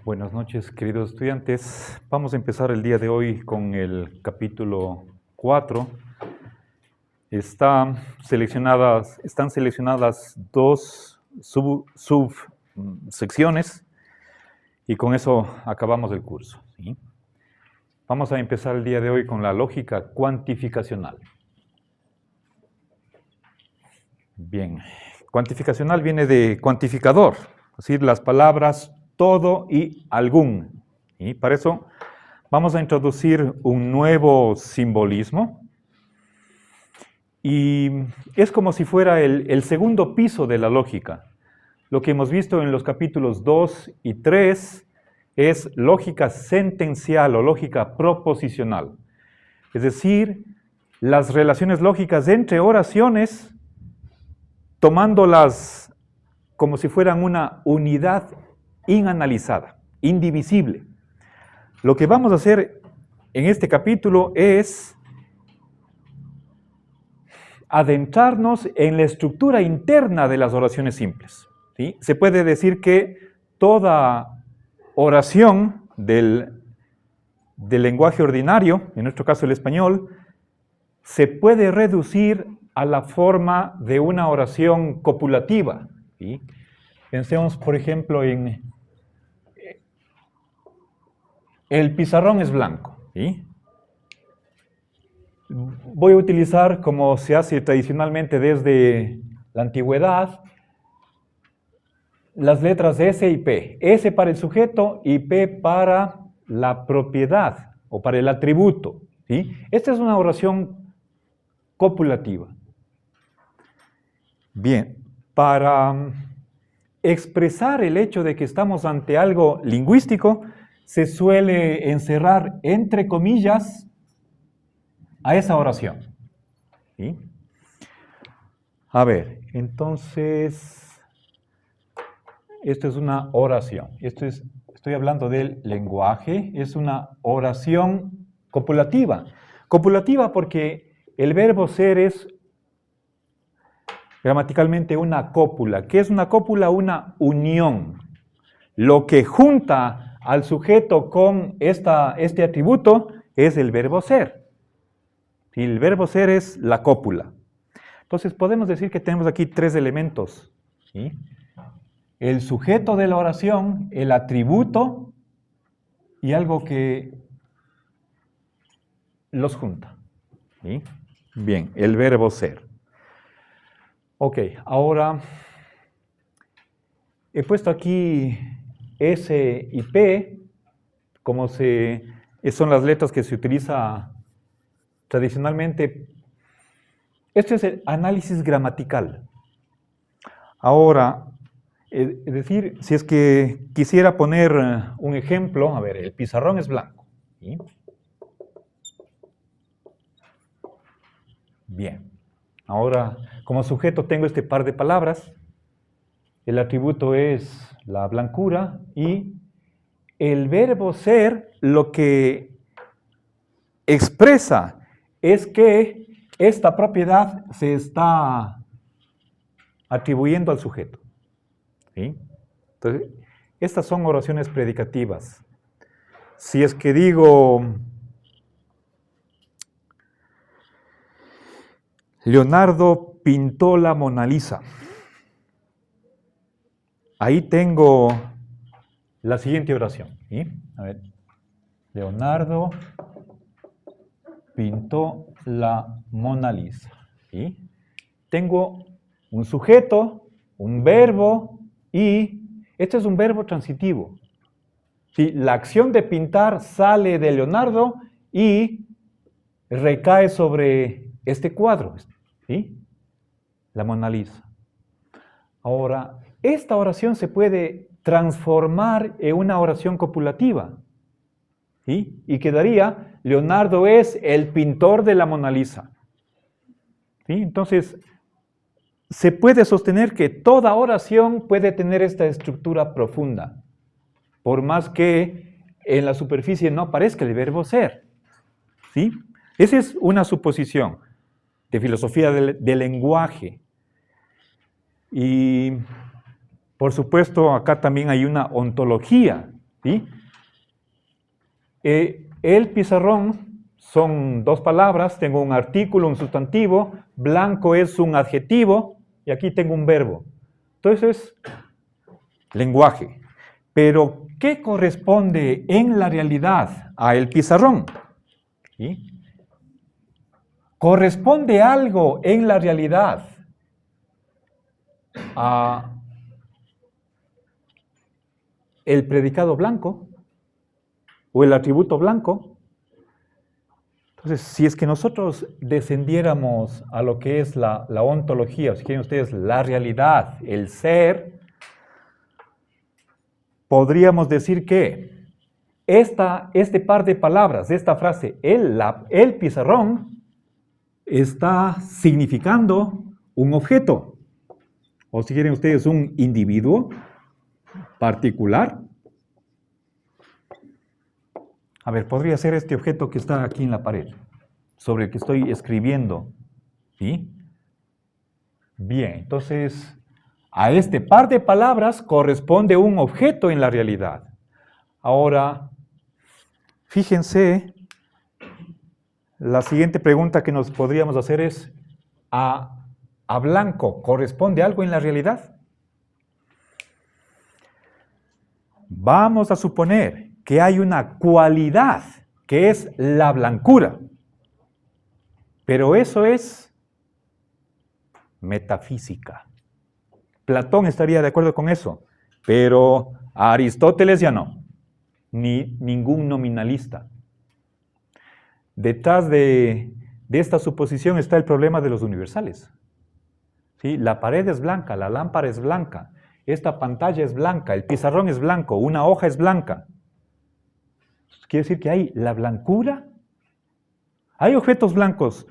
Buenas noches, queridos estudiantes. Vamos a empezar el día de hoy con el capítulo 4. Están seleccionadas dos subsecciones y con eso acabamos el curso, ¿sí? Vamos a empezar el día de hoy con la lógica cuantificacional. Bien, cuantificacional viene de cuantificador, es decir, las palabras todo y algún. Y para eso vamos a introducir un nuevo simbolismo. Y es como si fuera el segundo piso de la lógica. Lo que hemos visto en los capítulos 2 y 3 es lógica sentencial o lógica proposicional. Es decir, las relaciones lógicas entre oraciones, tomándolas como si fueran una unidad inanalizada, indivisible. Lo que vamos a hacer en este capítulo es adentrarnos en la estructura interna de las oraciones simples, ¿sí? Se puede decir que toda oración del lenguaje ordinario, en nuestro caso el español, se puede reducir a la forma de una oración copulativa, ¿sí? Pensemos, por ejemplo, en el pizarrón es blanco, ¿sí? Voy a utilizar, como se hace tradicionalmente desde la antigüedad, las letras S y P. S para el sujeto y P para la propiedad o para el atributo, ¿sí? Esta es una oración copulativa. Bien, para expresar el hecho de que estamos ante algo lingüístico, se suele encerrar entre comillas a esa oración, ¿sí? A ver, entonces, esto es una oración. Estoy hablando del lenguaje, es una oración copulativa. Copulativa porque el verbo ser es gramaticalmente una cópula. ¿Qué es una cópula? Una unión. Lo que junta al sujeto con este atributo es el verbo ser. Y el verbo ser es la cópula. Entonces podemos decir que tenemos aquí tres elementos, ¿sí? El sujeto de la oración, el atributo y algo que los junta, ¿sí? Bien, el verbo ser. Ok, ahora he puesto aquí S y P, como son las letras que se utiliza tradicionalmente. Este es el análisis gramatical. Ahora, es decir, si es que quisiera poner un ejemplo, a ver, el pizarrón es blanco, ¿sí? Bien, ahora como sujeto tengo este par de palabras, el atributo es la blancura y el verbo ser lo que expresa es que esta propiedad se está atribuyendo al sujeto, ¿sí? Entonces, estas son oraciones predicativas. Si es que digo, Leonardo pintó la Mona Lisa, ahí tengo la siguiente oración, ¿sí? A ver, Leonardo pintó la Mona Lisa, ¿sí? Tengo un sujeto, un verbo y este es un verbo transitivo, ¿sí? La acción de pintar sale de Leonardo y recae sobre este cuadro, ¿sí? La Mona Lisa. Ahora, esta oración se puede transformar en una oración copulativa, ¿sí? Y quedaría, Leonardo es el pintor de la Mona Lisa, ¿sí? Entonces, se puede sostener que toda oración puede tener esta estructura profunda, por más que en la superficie no aparezca el verbo ser, ¿sí? Esa es una suposición de filosofía del lenguaje. Y, por supuesto, acá también hay una ontología ¿sí? El pizarrón son dos palabras, tengo un artículo, un sustantivo, blanco es un adjetivo y aquí tengo un verbo. Entonces, lenguaje. Pero, ¿qué corresponde en la realidad a el pizarrón? ¿Sí? ¿Corresponde algo en la realidad a el predicado blanco o el atributo blanco? Entonces, si es que nosotros descendiéramos a lo que es la ontología, o si quieren ustedes, la realidad, el ser, podríamos decir que este par de palabras, esta frase, el pizarrón, está significando un objeto, o si quieren ustedes, un individuo particular. A ver, podría ser este objeto que está aquí en la pared, sobre el que estoy escribiendo, ¿sí? Bien, entonces, a este par de palabras corresponde un objeto en la realidad. Ahora, fíjense, la siguiente pregunta que nos podríamos hacer es, ¿a blanco corresponde algo en la realidad? Vamos a suponer que hay una cualidad que es la blancura, pero eso es metafísica. Platón estaría de acuerdo con eso, pero Aristóteles ya no, ni ningún nominalista. Detrás de esta suposición está el problema de los universales. ¿Sí? La pared es blanca, la lámpara es blanca, esta pantalla es blanca, el pizarrón es blanco, una hoja es blanca. Quiere decir que hay la blancura. Hay objetos blancos.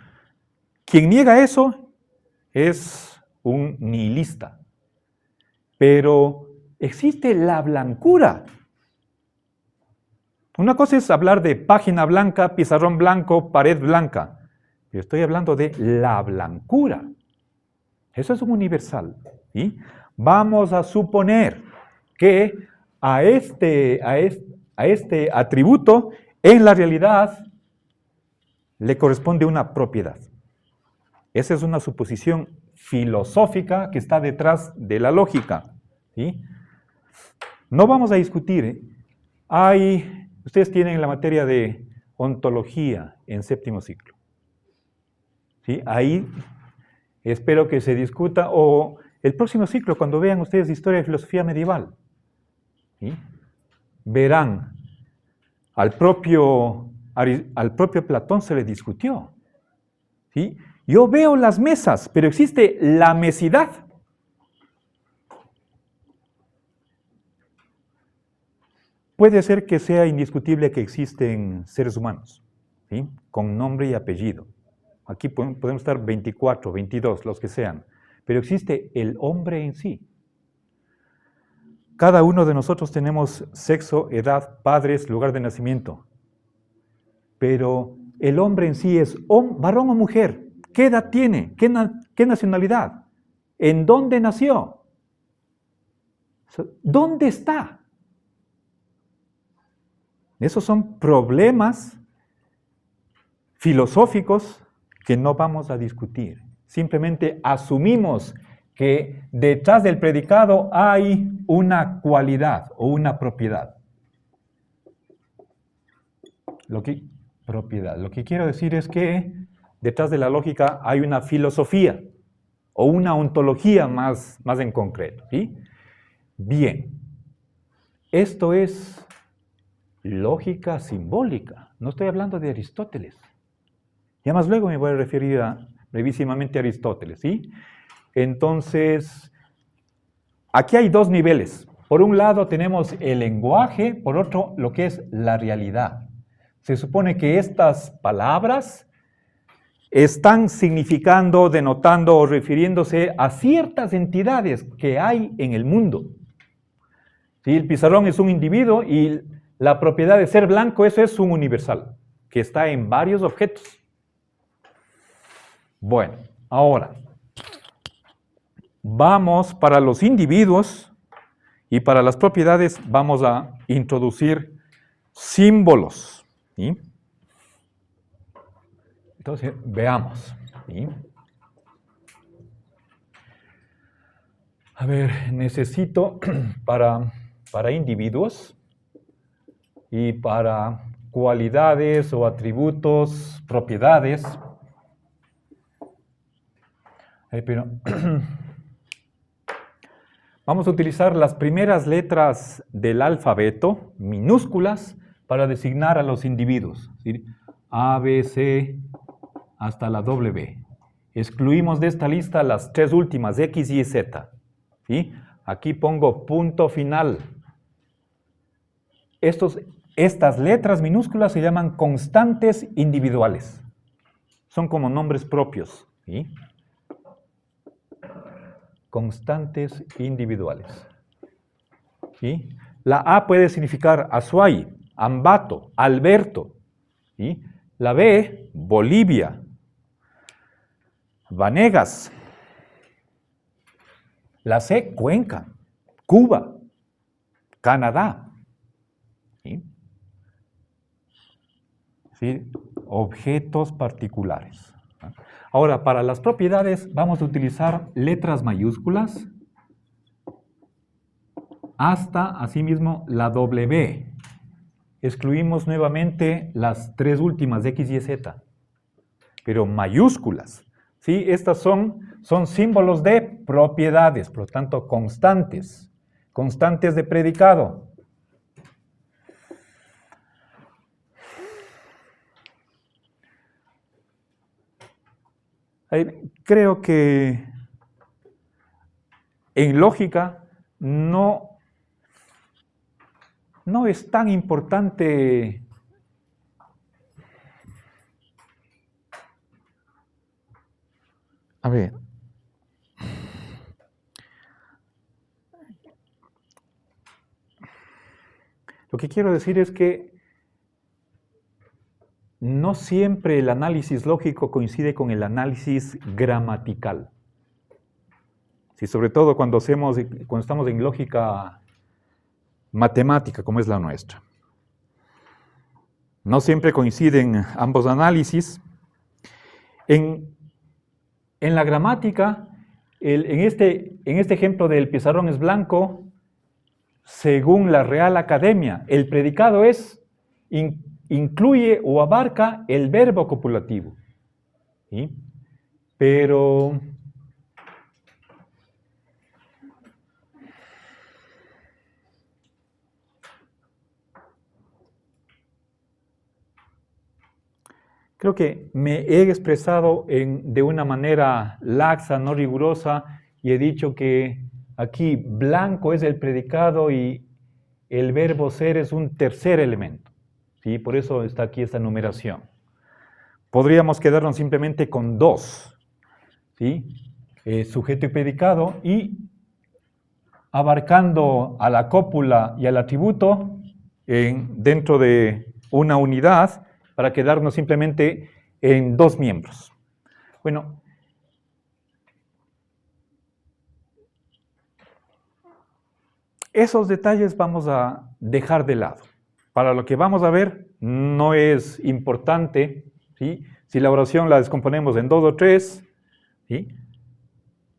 Quien niega eso es un nihilista. Pero existe la blancura. Una cosa es hablar de página blanca, pizarrón blanco, pared blanca. Yo estoy hablando de la blancura. Eso es un universal. ¿Sí? Vamos a suponer que a este atributo, en la realidad, le corresponde una propiedad. Esa es una suposición filosófica que está detrás de la lógica. ¿Sí? No vamos a discutir. Ustedes tienen la materia de ontología en séptimo ciclo. ¿Sí? Ahí espero que se discuta, o el próximo ciclo, cuando vean ustedes historia de filosofía medieval. ¿Sí? Verán, al propio Platón se le discutió. ¿Sí? Yo veo las mesas, pero existe la mesidad. Puede ser que sea indiscutible que existen seres humanos, ¿sí? Con nombre y apellido. Aquí podemos estar 24, 22, los que sean, pero existe el hombre en sí. Cada uno de nosotros tenemos sexo, edad, padres, lugar de nacimiento. Pero el hombre en sí es varón o mujer. ¿Qué edad tiene? ¿Qué nacionalidad? ¿En dónde nació? ¿Dónde está? Esos son problemas filosóficos que no vamos a discutir. Simplemente asumimos que detrás del predicado hay una cualidad o una propiedad. Lo que quiero decir es que detrás de la lógica hay una filosofía o una ontología más en concreto. ¿Sí? Bien, esto es lógica simbólica. No estoy hablando de Aristóteles. Ya más luego me voy a referir brevísimamente a Aristóteles. ¿Sí? Entonces, aquí hay dos niveles. Por un lado tenemos el lenguaje, por otro lo que es la realidad. Se supone que estas palabras están significando, denotando o refiriéndose a ciertas entidades que hay en el mundo. ¿Sí? El pizarrón es un individuo y la propiedad de ser blanco, eso es un universal, que está en varios objetos. Bueno, ahora, vamos para los individuos Y para las propiedades vamos a introducir símbolos. ¿Sí? Entonces, veamos. ¿Sí? A ver, necesito para individuos y para cualidades o atributos, propiedades. Pero vamos a utilizar las primeras letras del alfabeto, minúsculas, para designar a los individuos. ¿Sí? A, B, C, hasta la W. Excluimos de esta lista las tres últimas, X, Y, Z. ¿Sí? Aquí pongo punto final. Estas letras minúsculas se llaman constantes individuales. Son como nombres propios. ¿Sí? Constantes individuales. ¿Sí? La A puede significar Azuay, Ambato, Alberto. ¿Sí? La B, Bolivia, Vanegas. La C, Cuenca, Cuba, Canadá. ¿Sí? ¿Sí? Objetos particulares. Ahora, para las propiedades vamos a utilizar letras mayúsculas hasta, asimismo, la W. Excluimos nuevamente las tres últimas, X, Y, Z, pero mayúsculas. ¿Sí? Estas son símbolos de propiedades, por lo tanto, constantes de predicado. Creo que en lógica no es tan importante a ver. Lo que quiero decir es que no siempre el análisis lógico coincide con el análisis gramatical. Sí, sobre todo cuando estamos en lógica matemática, como es la nuestra. No siempre coinciden ambos análisis. En la gramática, en este ejemplo del pizarrón es blanco, según la Real Academia, el predicado incluye o abarca el verbo copulativo. ¿Sí? Pero creo que me he expresado de una manera laxa, no rigurosa, y he dicho que aquí blanco es el predicado y el verbo ser es un tercer elemento. ¿Sí? Por eso está aquí esta numeración. Podríamos quedarnos simplemente con dos, ¿sí? Sujeto y predicado, y abarcando a la cópula y al atributo dentro de una unidad, para quedarnos simplemente en dos miembros. Bueno, esos detalles vamos a dejar de lado. Para lo que vamos a ver, no es importante, ¿sí? Si la oración la descomponemos en dos o tres, ¿sí?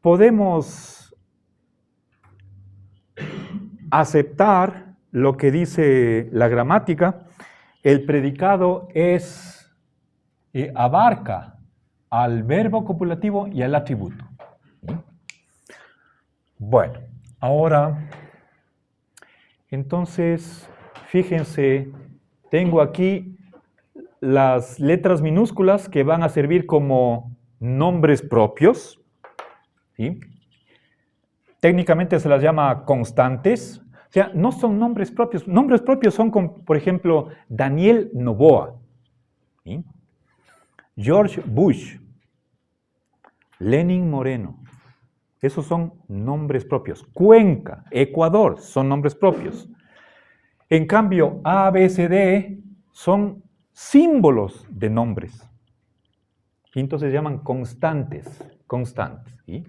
Podemos aceptar lo que dice la gramática. El predicado abarca al verbo copulativo y al atributo. ¿Sí? Bueno, ahora, entonces, fíjense, tengo aquí las letras minúsculas que van a servir como nombres propios. ¿Sí? Técnicamente se las llama constantes. O sea, no son nombres propios. Nombres propios son, como, por ejemplo, Daniel Noboa, ¿sí? George Bush, Lenin Moreno. Esos son nombres propios. Cuenca, Ecuador, son nombres propios. En cambio, A, B, C, D son símbolos de nombres. Y entonces se llaman constantes. ¿Sí?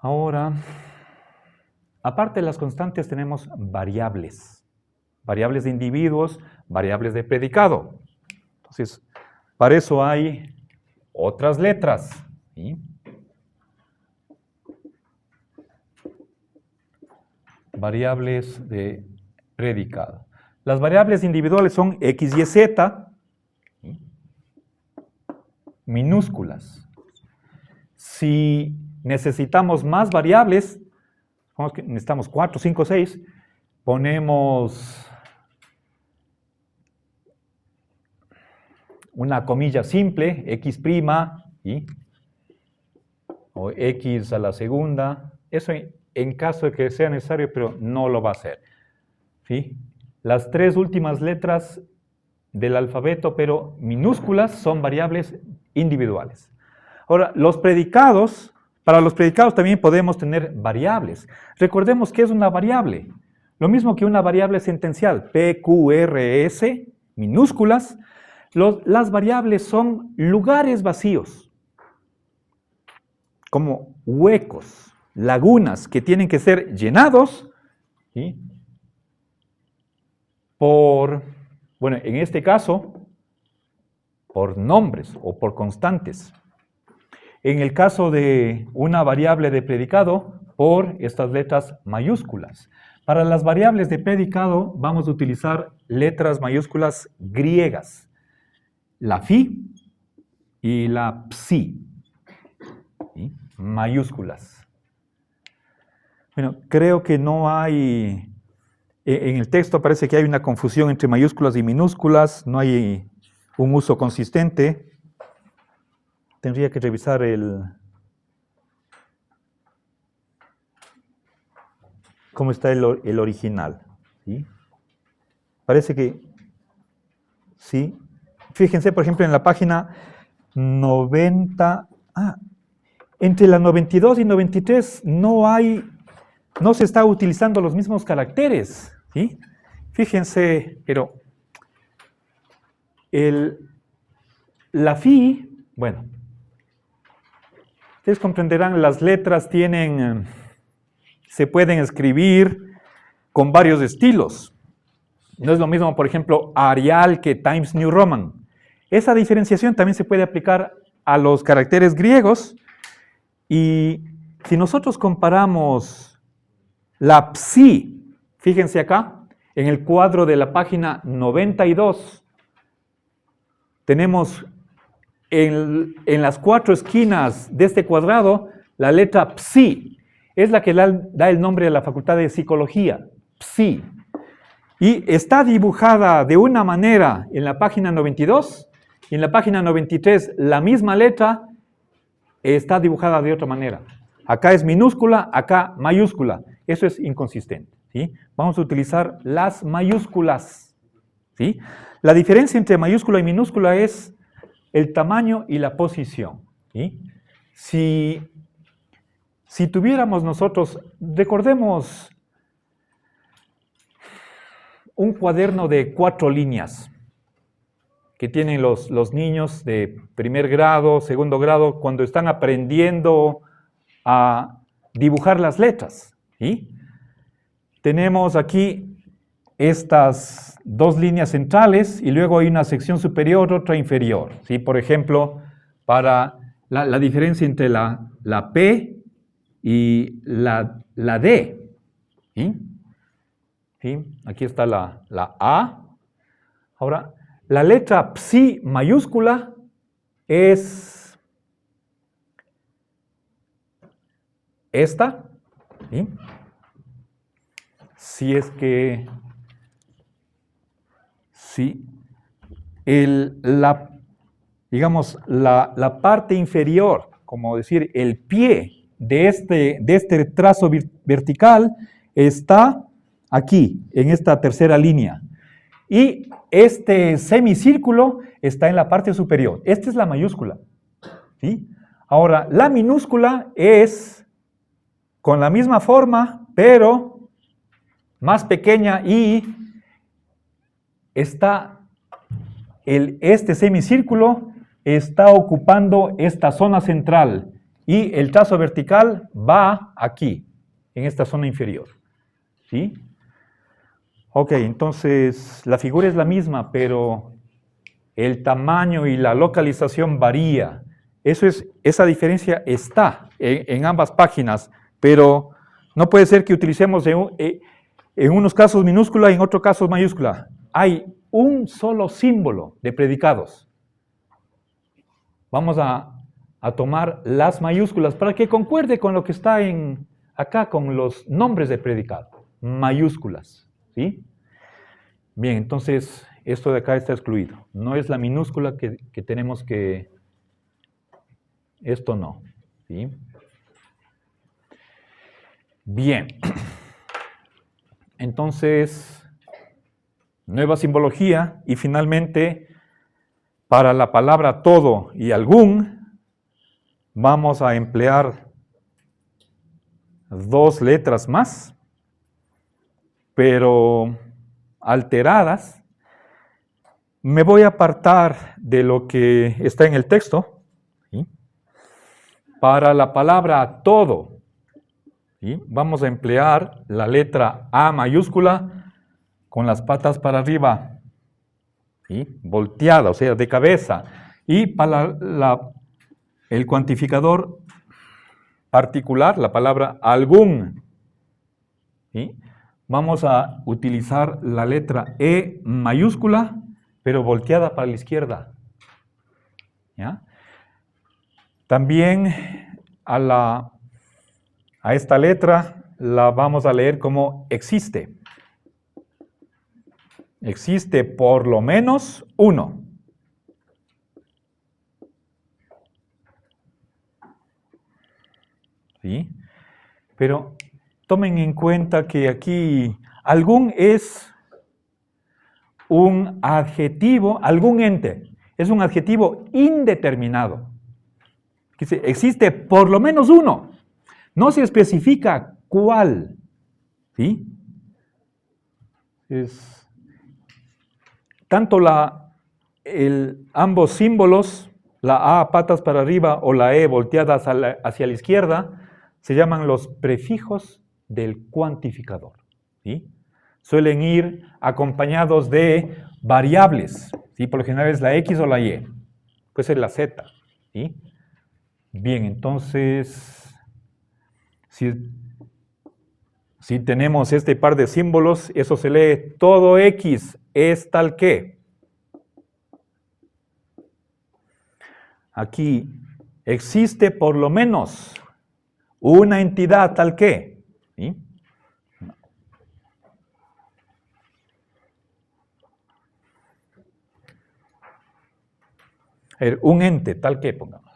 Ahora, Aparte de las constantes tenemos variables. Variables de individuos, variables de predicado. Entonces, para eso hay otras letras. ¿Sí? Variables de predicado. Las variables individuales son X y Z, ¿sí? Minúsculas. Si necesitamos más variables, supongamos que necesitamos 4, 5, 6, ponemos una comilla simple, X', ¿sí? O X a la segunda. Eso en caso de que sea necesario, pero no lo va a hacer. ¿Sí? Las 3 últimas letras del alfabeto, pero minúsculas, son variables individuales. Ahora, para los predicados también podemos tener variables. Recordemos que es una variable. Lo mismo que una variable sentencial, P, Q, R, S, minúsculas. Las variables son lugares vacíos, como huecos, lagunas que tienen que ser llenados, ¿sí? Bueno, en este caso, por nombres o por constantes. En el caso de una variable de predicado, por estas letras mayúsculas. Para las variables de predicado vamos a utilizar letras mayúsculas griegas. La phi y la psi, ¿sí? Mayúsculas. Bueno, creo que no hay, en el texto parece que hay una confusión entre mayúsculas y minúsculas, no hay un uso consistente. Tendría que revisar cómo está el original, ¿sí? Parece que sí. Fíjense, por ejemplo, en la página 90, entre la 92 y 93 no se está utilizando los mismos caracteres, ¿sí? Fíjense, pero la phi, bueno, ustedes comprenderán, las letras se pueden escribir con varios estilos. No es lo mismo, por ejemplo, Arial que Times New Roman. Esa diferenciación también se puede aplicar a los caracteres griegos. Y si nosotros comparamos la psi, fíjense acá, en el cuadro de la página 92, tenemos en las 4 esquinas de este cuadrado la letra psi. Es la que da el nombre a la Facultad de Psicología, psi. Y está dibujada de una manera en la página 92, y en la página 93 la misma letra está dibujada de otra manera. Acá es minúscula, acá mayúscula. Eso es inconsistente, ¿sí? Vamos a utilizar las mayúsculas, ¿sí? La diferencia entre mayúscula y minúscula es el tamaño y la posición, ¿sí? Si tuviéramos nosotros, recordemos un cuaderno de 4 líneas que tienen los niños de primer grado, segundo grado, cuando están aprendiendo a dibujar las letras, ¿sí? Tenemos aquí estas 2 líneas centrales y luego hay una sección superior, otra inferior, ¿sí? Por ejemplo, para la diferencia entre la P y la D, ¿sí? ¿Sí? Aquí está la A. Ahora, la letra psi mayúscula es esta, ¿sí? Si es que, sí, digamos, la parte inferior, como decir, el pie de este trazo vertical está aquí, en esta tercera línea. Y este semicírculo está en la parte superior. Esta es la mayúscula, ¿sí? Ahora, la minúscula es con la misma forma, pero más pequeña y este semicírculo está ocupando esta zona central y el trazo vertical va aquí, en esta zona inferior. ¿Sí? Ok, entonces la figura es la misma, pero el tamaño y la localización varía. Esa diferencia está en ambas páginas, pero no puede ser que utilicemos en unos casos minúscula y en otros casos mayúscula. Hay un solo símbolo de predicados. Vamos a tomar las mayúsculas para que concuerde con lo que está acá con los nombres de predicado. Mayúsculas, ¿sí? Bien, entonces esto de acá está excluido. No es la minúscula que tenemos que... Esto no, ¿sí? Bien. Entonces, nueva simbología y finalmente, para la palabra todo y algún, vamos a emplear dos letras más, pero alteradas. Me voy a apartar de lo que está en el texto, ¿sí? Para la palabra todo, ¿sí? Vamos a emplear la letra A mayúscula con las patas para arriba, ¿sí? Volteada, o sea, de cabeza. Y para el cuantificador particular, la palabra algún, ¿sí? Vamos a utilizar la letra E mayúscula, pero volteada para la izquierda. ¿Ya? También a esta letra la vamos a leer como existe. Existe por lo menos uno. ¿Sí? Pero tomen en cuenta que aquí algún es un adjetivo, algún ente, es un adjetivo indeterminado. Dice, existe por lo menos uno. No se especifica cuál. ¿Sí? Tanto ambos símbolos, la A patas para arriba o la E volteada hacia la izquierda, se llaman los prefijos del cuantificador. ¿Sí? Suelen ir acompañados de variables. ¿Sí? Por lo general es la X o la Y. Puede ser la Z. ¿Sí? Bien, entonces, si tenemos este par de símbolos, eso se lee todo X es tal que. Aquí existe por lo menos una entidad tal que. ¿Sí? Un ente tal que, pongamos.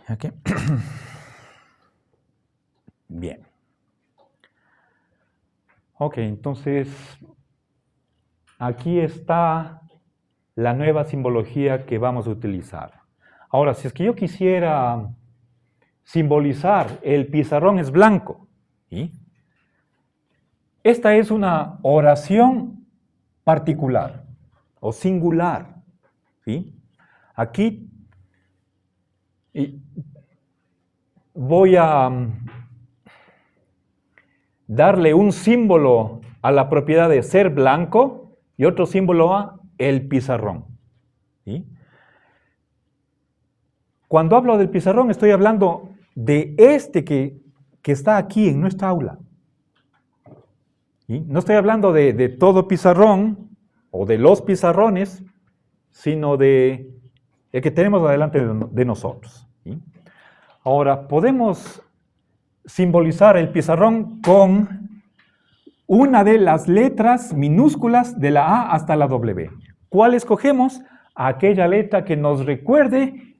¿Okay? Bien. Ok, entonces, aquí está la nueva simbología que vamos a utilizar. Ahora, si es que yo quisiera simbolizar, el pizarrón es blanco, ¿sí? Esta es una oración particular o singular, ¿sí? Aquí voy a darle un símbolo a la propiedad de ser blanco y otro símbolo a el pizarrón. ¿Sí? Cuando hablo del pizarrón estoy hablando de este que está aquí en nuestra aula. ¿Sí? No estoy hablando de todo pizarrón o de los pizarrones, sino de el que tenemos adelante de nosotros. ¿Sí? Ahora, podemos simbolizar el pizarrón con una de las letras minúsculas de la A hasta la W. ¿Cuál escogemos? Aquella letra que nos recuerde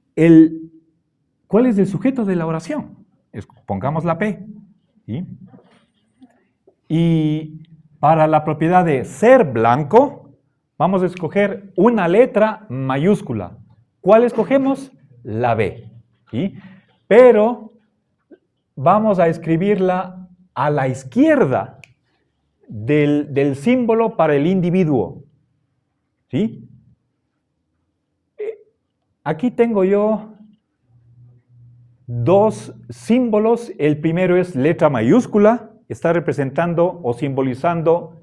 cuál es el sujeto de la oración. Pongamos la P. ¿Sí? Y para la propiedad de ser blanco, vamos a escoger una letra mayúscula. ¿Cuál escogemos? La B. ¿Sí? Pero vamos a escribirla a la izquierda del símbolo para el individuo. ¿Sí? aquí tengo yo dos símbolos. El primero es letra mayúscula, está representando o simbolizando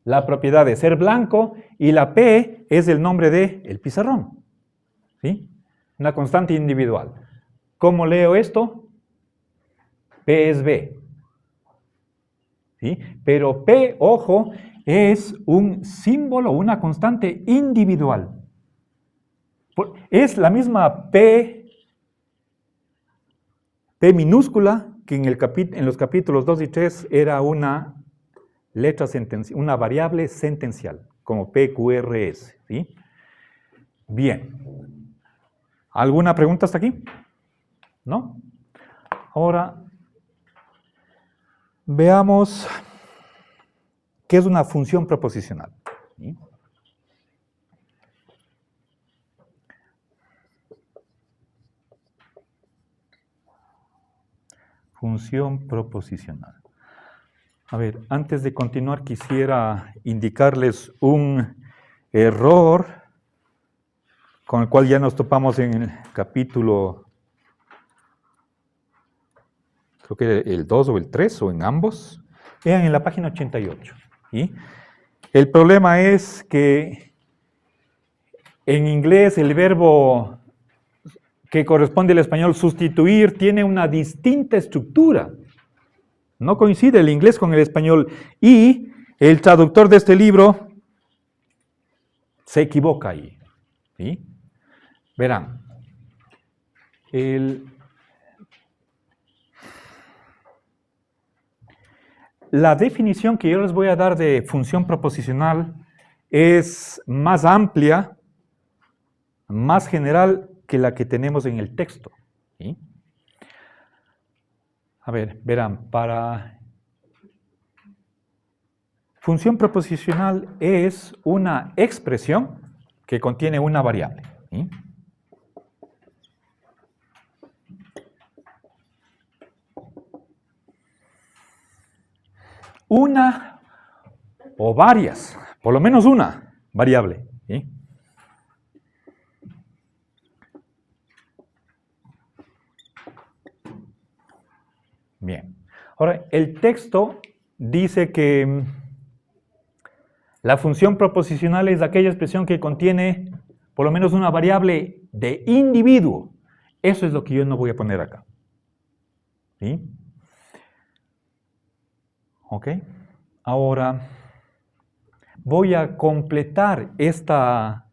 la propiedad de ser blanco, y la P es el nombre del pizarrón, ¿sí? Una constante individual. ¿Cómo leo esto? P es B, ¿sí? Pero P, ojo, es un símbolo, una constante individual. Es la misma P minúscula que en los capítulos 2 y 3 era una letra una variable sentencial, como PQRS, ¿sí? Bien. ¿Alguna pregunta hasta aquí? ¿No? Ahora, veamos qué es una función proposicional, ¿sí? Función proposicional. A ver, antes de continuar quisiera indicarles un error con el cual ya nos topamos en el capítulo, creo que el 2 o el 3 o en ambos. Vean en la página 88. ¿Sí? El problema es que en inglés el verbo que corresponde al español sustituir tiene una distinta estructura. No coincide el inglés con el español, y el traductor de este libro se equivoca ahí, ¿sí? Verán, la definición que yo les voy a dar de función proposicional es más amplia, más general que la que tenemos en el texto, ¿sí? A ver, verán, para función proposicional es una expresión que contiene una variable, ¿sí? Una o varias, por lo menos una variable, ¿sí? Bien. Ahora, el texto dice que la función proposicional es aquella expresión que contiene por lo menos una variable de individuo. Eso es lo que yo no voy a poner acá, ¿sí? ¿Ok? Ahora, voy a completar esta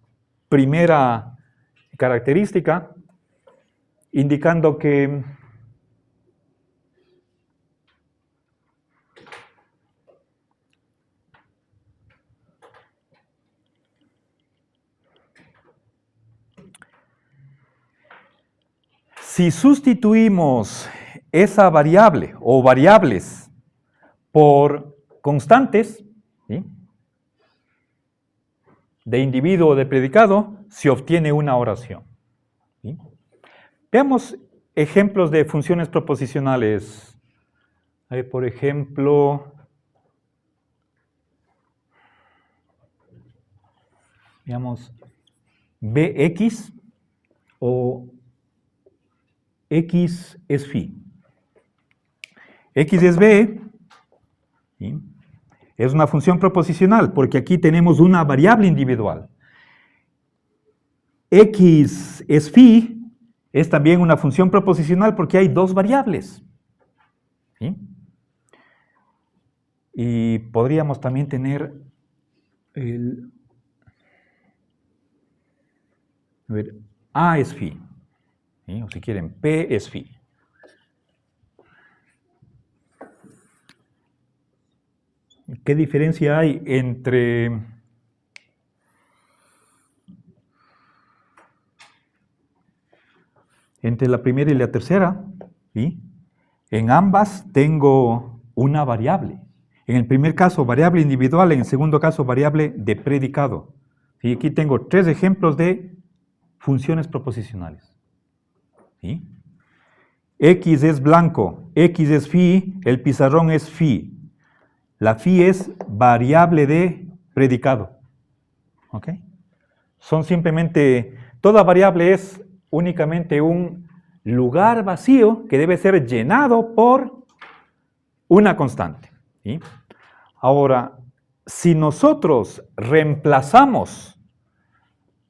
primera característica indicando que si sustituimos esa variable o variables por constantes, ¿sí?, de individuo o de predicado, se obtiene una oración, ¿sí? Veamos ejemplos de funciones proposicionales. Por ejemplo, digamos, Bx o X es phi. X es B, ¿sí?, es una función proposicional porque aquí tenemos una variable individual. X es phi es también una función proposicional porque hay dos variables, ¿sí? Y podríamos también tener A es phi, ¿sí?, o si quieren, P es phi. ¿Qué diferencia hay entre la primera y la tercera? ¿Sí? En ambas tengo una variable. En el primer caso, variable individual, en el segundo caso, variable de predicado. Y aquí tengo tres ejemplos de funciones proposicionales, ¿sí? X es blanco, X es phi, el pizarrón es phi. La phi es variable de predicado, ¿ok? Son simplemente, toda variable es únicamente un lugar vacío que debe ser llenado por una constante. ¿Sí? Ahora, si nosotros reemplazamos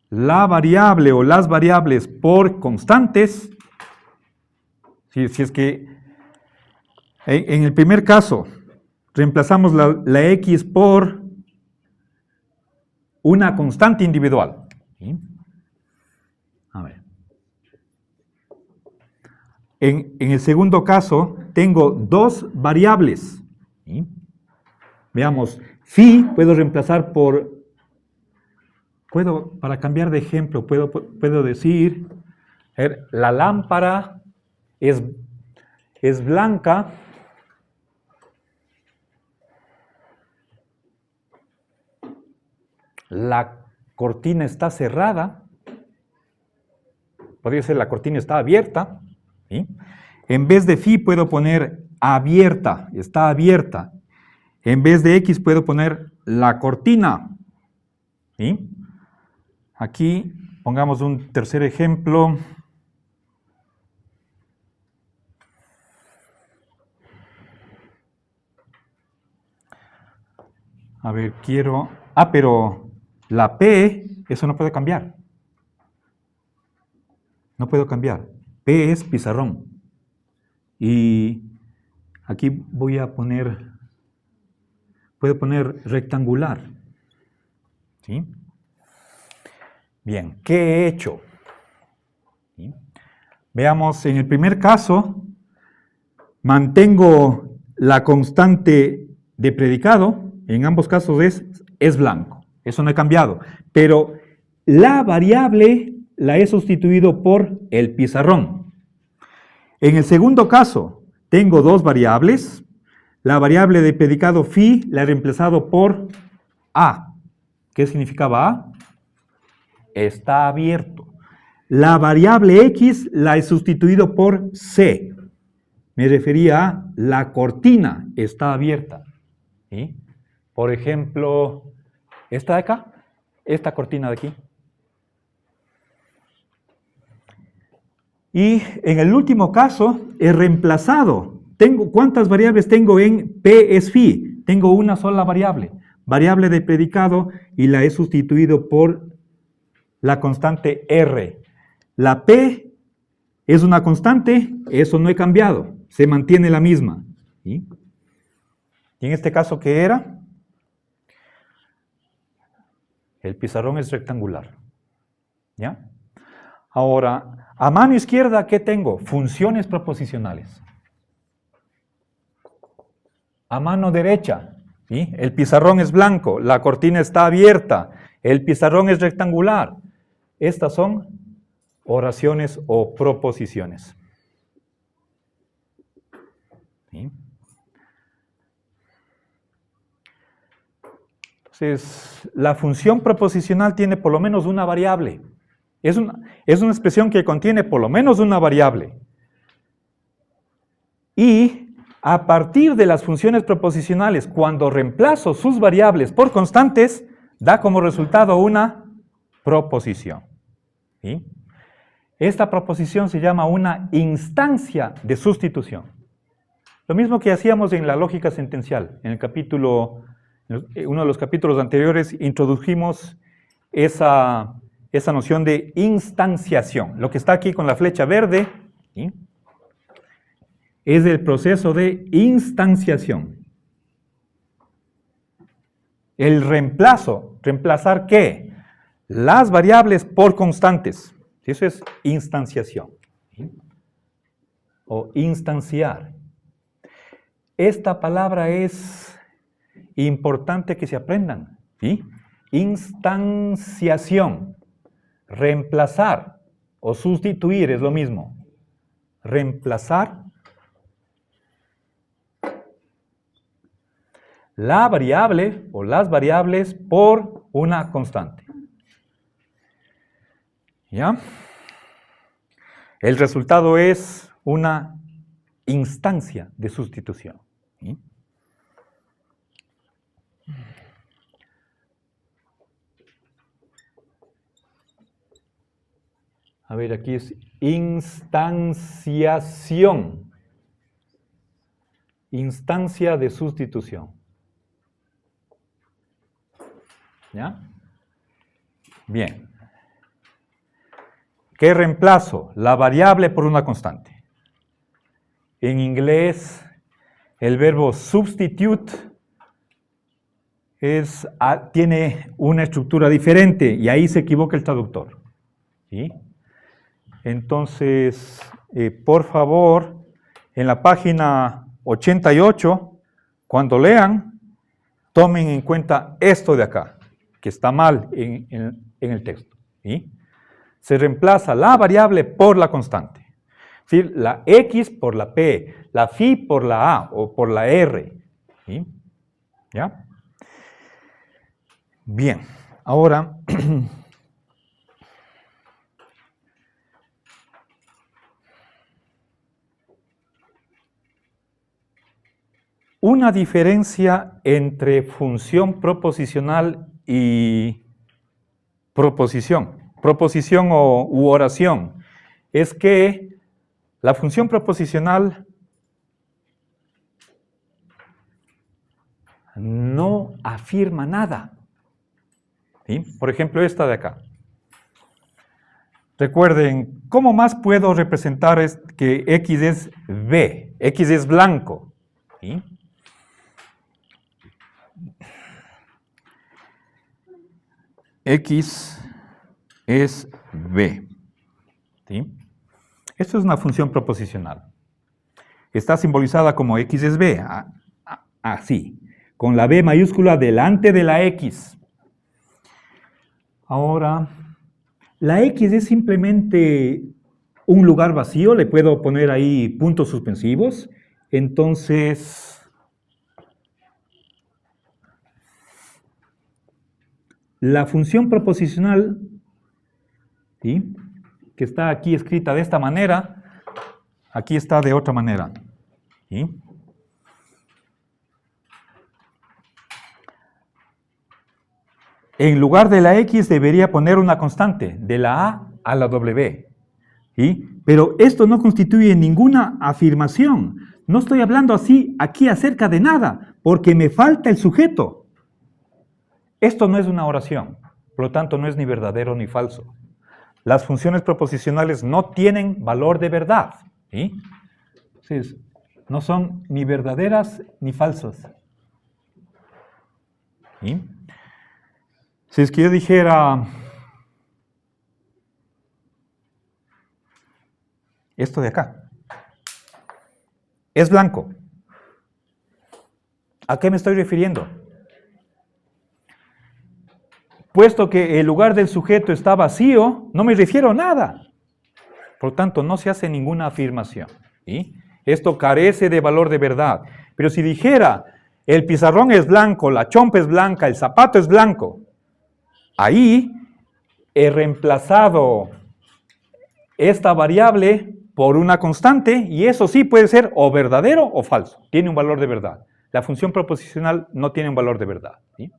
la variable o las variables por constantes, si es que en el primer caso reemplazamos la x por una constante individual. ¿Sí? A ver. En el segundo caso tengo dos variables. ¿Sí? Veamos, phi puedo reemplazar por, para cambiar de ejemplo, puedo decir, a ver, la lámpara es blanca. La cortina está cerrada. Podría ser la cortina está abierta. ¿Sí? En vez de phi puedo poner abierta, está abierta. En vez de x puedo poner la cortina. ¿Sí? Aquí pongamos un tercer ejemplo. A ver, quiero... pero la P, eso no puede cambiar. No puedo cambiar. P es pizarrón. Y aquí puedo poner rectangular. ¿Sí? Bien, ¿qué he hecho? ¿Sí? Veamos, en el primer caso, mantengo la constante de predicado. En ambos casos es blanco. Eso no he cambiado. Pero la variable la he sustituido por el pizarrón. En el segundo caso, tengo dos variables. La variable de predicado phi la he reemplazado por A. ¿Qué significaba A? Está abierto. La variable x la he sustituido por C. Me refería a la cortina está abierta. ¿Sí? Por ejemplo, esta de acá, esta cortina de aquí. Y en el último caso, he reemplazado. ¿Cuántas variables tengo en P es phi? Tengo una sola variable de predicado, y la he sustituido por la constante R. La P es una constante, eso no he cambiado, se mantiene la misma. ¿Sí? Y en este caso, ¿qué era? El pizarrón es rectangular. ¿Ya? Ahora, a mano izquierda, ¿qué tengo? Funciones proposicionales. A mano derecha, ¿sí? El pizarrón es blanco, la cortina está abierta, el pizarrón es rectangular. Estas son oraciones o proposiciones. ¿Sí? Entonces, la función proposicional tiene por lo menos una variable. Es una expresión que contiene por lo menos una variable. Y a partir de las funciones proposicionales, cuando reemplazo sus variables por constantes, da como resultado una proposición. ¿Sí? Esta proposición se llama una instancia de sustitución. Lo mismo que hacíamos en la lógica sentencial. En uno de los capítulos anteriores introdujimos esa noción de instanciación. Lo que está aquí con la flecha verde, ¿sí?, es el proceso de instanciación. El reemplazo, ¿reemplazar qué? Las variables por constantes. Eso es instanciación. ¿Sí? O instanciar. Esta palabra es importante que se aprendan. ¿Sí? Instanciación. Reemplazar o sustituir es lo mismo. Reemplazar la variable o las variables por una constante. ¿Ya? El resultado es una instancia de sustitución. ¿Sí? A ver, aquí es instanciación. Instancia de sustitución. ¿Ya? Bien. ¿Qué reemplazo? La variable por una constante. En inglés, el verbo substitute tiene una estructura diferente y ahí se equivoca el traductor. ¿Sí? Entonces, por favor, en la página 88, cuando lean, tomen en cuenta esto de acá, que está mal en el texto. ¿Sí? Se reemplaza la variable por la constante. Es decir, la X por la P, la phi por la A o por la R. ¿Sí? ¿Ya? Bien, ahora una diferencia entre función proposicional y proposición u oración, es que la función proposicional no afirma nada. ¿Sí? Por ejemplo, esta de acá. Recuerden, ¿cómo más puedo representar que X es B? X es blanco. ¿Sí? X es B. ¿Sí? Esto es una función proposicional. Está simbolizada como X es B, así, con la B mayúscula delante de la X. Ahora, la X es simplemente un lugar vacío, le puedo poner ahí puntos suspensivos. Entonces, la función proposicional, ¿sí?, que está aquí escrita de esta manera, aquí está de otra manera. ¿Sí? En lugar de la X debería poner una constante, de la A la W. ¿Sí? Pero esto no constituye ninguna afirmación. No estoy hablando aquí acerca de nada, porque me falta el sujeto. Esto no es una oración, por lo tanto no es ni verdadero ni falso. Las funciones proposicionales no tienen valor de verdad. ¿Sí? Entonces, no son ni verdaderas ni falsas. ¿Sí? Si es que yo dijera esto de acá, es blanco. ¿A qué me estoy refiriendo? Puesto que el lugar del sujeto está vacío, no me refiero a nada. Por lo tanto, no se hace ninguna afirmación. ¿Sí? Esto carece de valor de verdad. Pero si dijera, el pizarrón es blanco, la chompa es blanca, el zapato es blanco, ahí he reemplazado esta variable por una constante y eso sí puede ser o verdadero o falso. Tiene un valor de verdad. La función proposicional no tiene un valor de verdad. ¿Sí?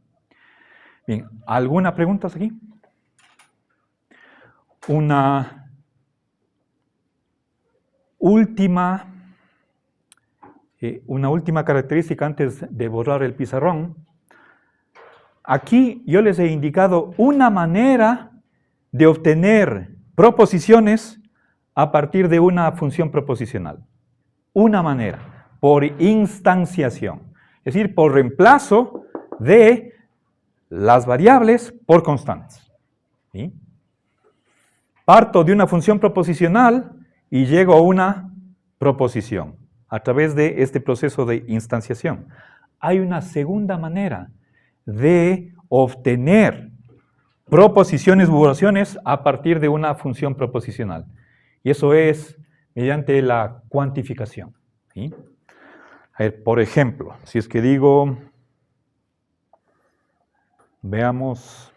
Bien, ¿alguna pregunta aquí? Una última característica antes de borrar el pizarrón. Aquí yo les he indicado una manera de obtener proposiciones a partir de una función proposicional. Una manera, por instanciación, es decir, por reemplazo de las variables por constantes. ¿Sí? Parto de una función proposicional y llego a una proposición a través de este proceso de instanciación. Hay una segunda manera de obtener proposiciones u oraciones a partir de una función proposicional. Y eso es mediante la cuantificación. ¿Sí? A ver, por ejemplo, si es que digo, veamos,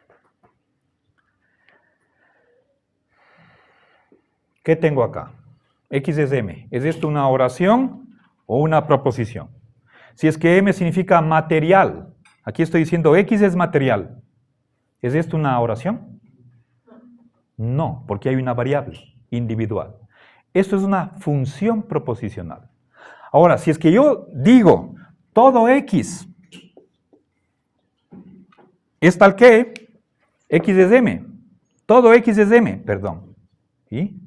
¿qué tengo acá? X es M. ¿Es esto una oración o una proposición? Si es que M significa material, aquí estoy diciendo X es material. ¿Es esto una oración? No, porque hay una variable individual. Esto es una función proposicional. Ahora, si es que yo digo todo x es tal que x es m, todo x es m, perdón. ¿Sí?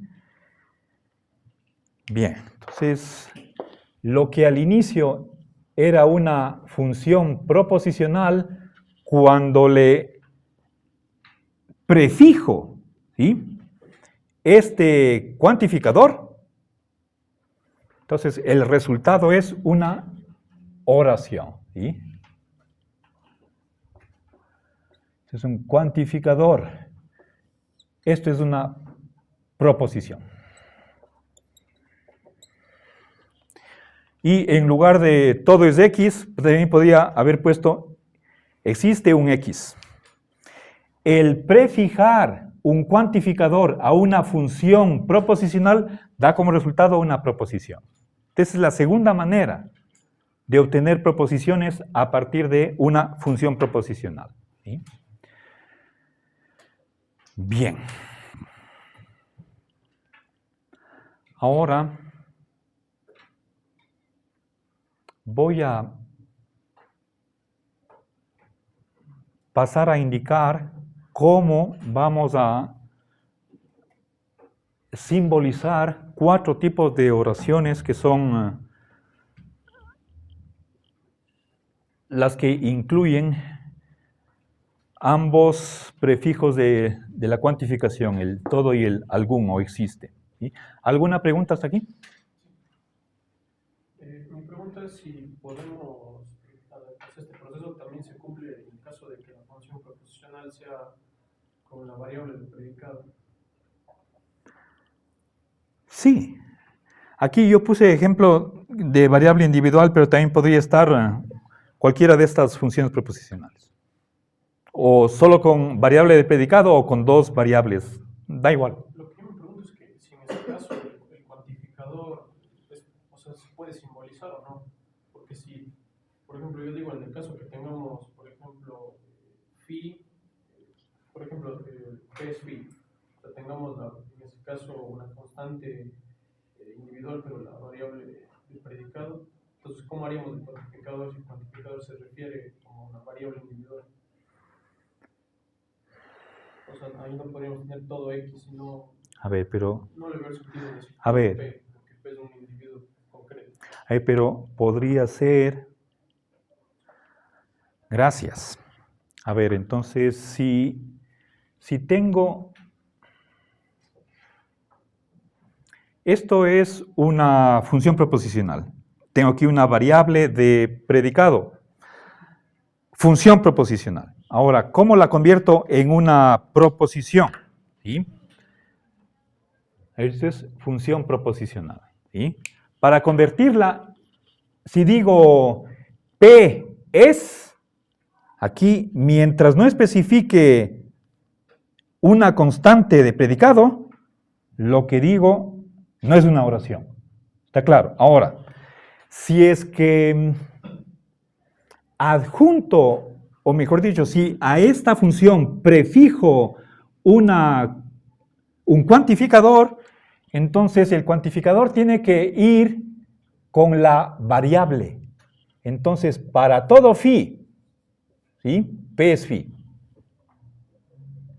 Bien, entonces, lo que al inicio era una función proposicional, cuando le prefijo, ¿sí?, este cuantificador, entonces el resultado es una oración. ¿Sí? Es un cuantificador. Esto es una proposición. Y en lugar de todo es x, también podría haber puesto existe un x. El prefijar un cuantificador a una función proposicional da como resultado una proposición. Esa es la segunda manera de obtener proposiciones a partir de una función proposicional. ¿Sí? Bien. Ahora voy a pasar a indicar cómo vamos a simbolizar 4 tipos de oraciones que son las que incluyen ambos prefijos de la cuantificación, el todo y el algún o existe. ¿Sí? ¿Alguna pregunta hasta aquí? Mi pregunta es si podemos, este proceso también se cumple en el caso de que la función proposicional sea con la variable de predicado. Sí. Aquí yo puse ejemplo de variable individual, pero también podría estar cualquiera de estas funciones proposicionales. O solo con variable de predicado o con 2 variables. Da igual. Lo que yo me pregunto es que si en este caso el cuantificador se puede simbolizar o no. Porque si, por ejemplo, yo digo en el caso que tengamos, por ejemplo, phi, por ejemplo, ¿qué es phi? O sea, tengamos en ese caso una constante individual, pero la variable de predicado. Entonces, ¿cómo haríamos el cuantificador si el cuantificador se refiere como una variable individual? O sea, ahí no podríamos tener todo x, sino... A ver, pero... No le veo el sentido de decir a ver. P, porque P es un individuo concreto. A ver, pero podría ser... Gracias. A ver, entonces, si tengo... Esto es una función proposicional. Tengo aquí una variable de predicado. Función proposicional. Ahora, ¿cómo la convierto en una proposición? ¿Sí? Esta es función proposicional. ¿Sí? Para convertirla, si digo P es, aquí, mientras no especifique una constante de predicado, lo que digo no es una oración. ¿Está claro? Ahora, si es que adjunto, o mejor dicho, si a esta función prefijo un cuantificador, entonces el cuantificador tiene que ir con la variable. Entonces, para todo phi, ¿sí?, P es phi.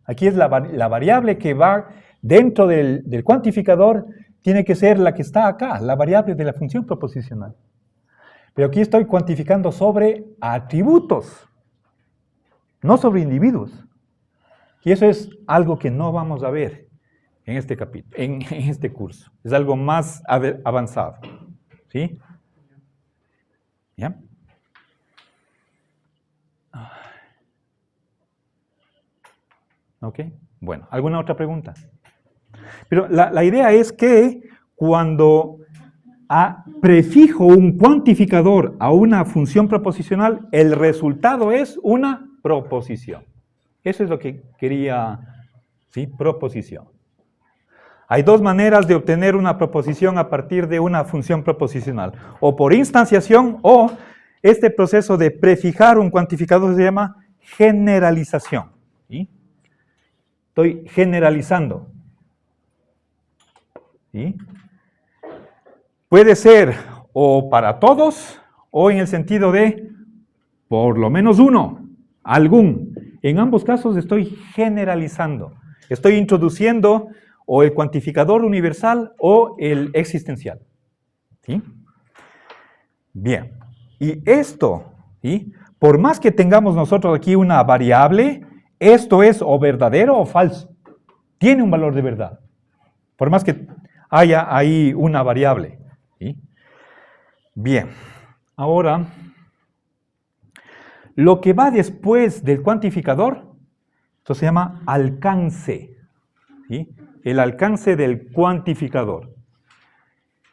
Aquí es la variable que va dentro del cuantificador, tiene que ser la que está acá, la variable de la función proposicional. Pero aquí estoy cuantificando sobre atributos, no sobre individuos. Y eso es algo que no vamos a ver en este capítulo, en este curso. Es algo más avanzado. ¿Sí? ¿Ya? ¿Ok? Bueno, ¿alguna otra pregunta? Pero la idea es que cuando prefijo un cuantificador a una función proposicional, el resultado es una proposición. Eso es lo que quería, ¿sí? Proposición. Hay 2 maneras de obtener una proposición a partir de una función proposicional. O por instanciación, o este proceso de prefijar un cuantificador se llama generalización. ¿Sí? Estoy generalizando. ¿Sí? Puede ser o para todos o en el sentido de por lo menos uno, algún. En ambos casos estoy generalizando. Estoy introduciendo o el cuantificador universal o el existencial. ¿Sí? Bien. Y esto, ¿sí? Por más que tengamos nosotros aquí una variable, esto es o verdadero o falso. Tiene un valor de verdad. Por más que haya ahí una variable. ¿Sí? Bien. Ahora, lo que va después del cuantificador, esto se llama alcance. ¿Sí? El alcance del cuantificador.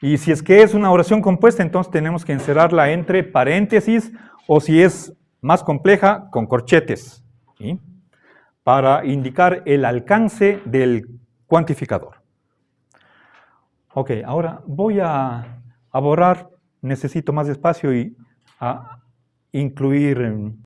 Y si es que es una oración compuesta, entonces tenemos que encerrarla entre paréntesis o si es más compleja, con corchetes. ¿Sí? Para indicar el alcance del cuantificador. Ok, ahora voy a borrar, necesito más espacio y a incluir